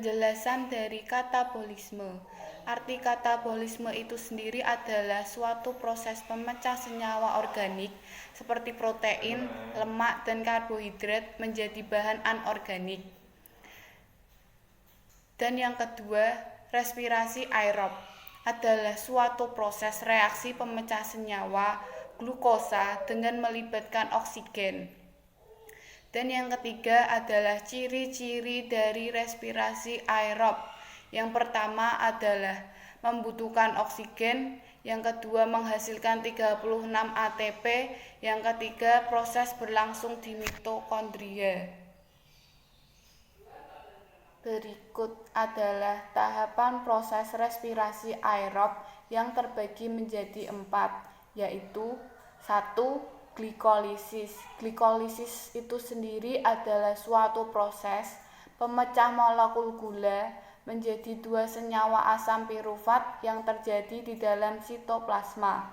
Penjelasan dari katabolisme. Arti katabolisme itu sendiri adalah suatu proses pemecah senyawa organik seperti protein, lemak, dan karbohidrat menjadi bahan anorganik. Dan yang kedua, respirasi aerob adalah suatu proses reaksi pemecah senyawa glukosa dengan melibatkan oksigen. Dan yang ketiga adalah ciri-ciri dari respirasi aerob. Yang pertama adalah membutuhkan oksigen, yang kedua menghasilkan 36 ATP, yang ketiga proses berlangsung di mitokondria. Berikut adalah tahapan proses respirasi aerob yang terbagi menjadi 4, yaitu 1. Glikolisis. Glikolisis itu sendiri adalah suatu proses pemecah molekul gula menjadi 2 senyawa asam pirufat yang terjadi di dalam sitoplasma.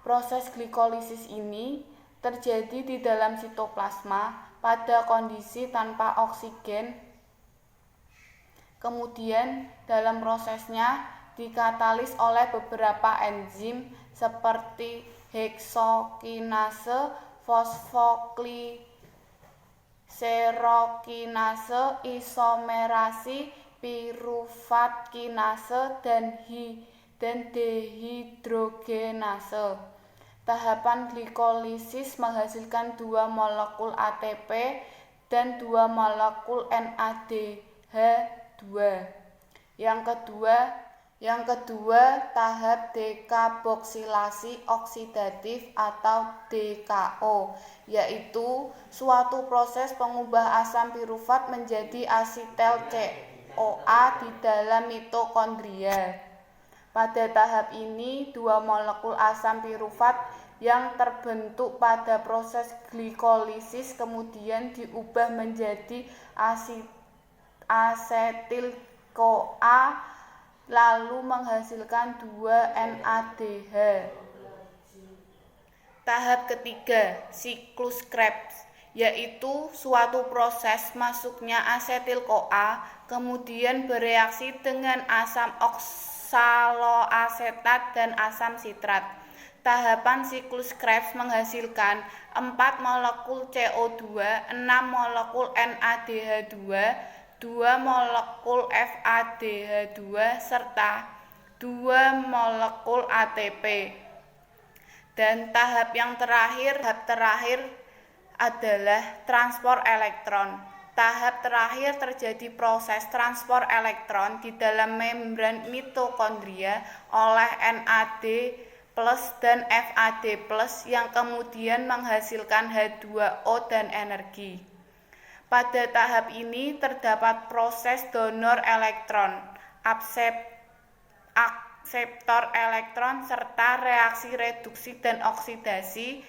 Proses glikolisis ini terjadi di dalam sitoplasma pada kondisi tanpa oksigen. Kemudian dalam prosesnya dikatalis oleh beberapa enzim seperti heksokinase, fosfogliserikinase, isomerasi, pirufat kinase, dan dehidrogenase. Tahapan glikolisis menghasilkan 2 molekul ATP dan 2 molekul NADH2. Yang kedua, tahap dekarboksilasi oksidatif atau DKO, yaitu suatu proses pengubah asam pirufat menjadi asetil CoA di dalam mitokondria. Pada tahap ini, 2 molekul asam pirufat yang terbentuk pada proses glikolisis kemudian diubah menjadi asetil CoA lalu menghasilkan 2 NADH. Tahap ketiga, siklus Krebs, yaitu suatu proses masuknya asetil CoA kemudian bereaksi dengan asam oksaloasetat dan asam sitrat. Tahapan siklus Krebs menghasilkan 4 molekul CO2, 6 molekul NADH2, 2 molekul FADH2 serta 2 molekul ATP. Dan tahap terakhir adalah transport elektron. Tahap terakhir terjadi proses transport elektron di dalam membran mitokondria oleh NAD+ dan FAD+ yang kemudian menghasilkan H2O dan energi. Pada tahap ini terdapat proses donor elektron, akseptor elektron, serta reaksi reduksi dan oksidasi.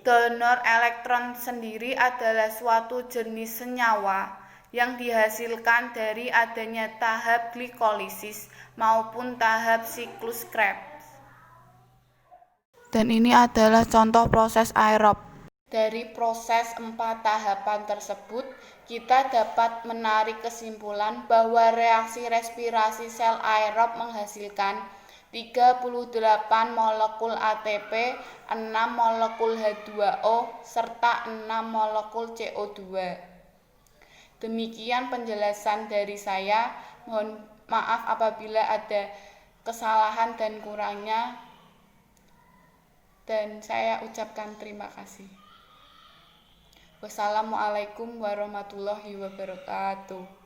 Donor elektron sendiri adalah suatu jenis senyawa yang dihasilkan dari adanya tahap glikolisis maupun tahap siklus Krebs. Dan ini adalah contoh proses aerob. Dari proses 4 tahapan tersebut, kita dapat menarik kesimpulan bahwa reaksi respirasi sel aerob menghasilkan 38 molekul ATP, 6 molekul H2O, serta 6 molekul CO2. Demikian penjelasan dari saya. Mohon maaf apabila ada kesalahan dan kurangnya, dan saya ucapkan terima kasih. Wassalamualaikum warahmatullahi wabarakatuh.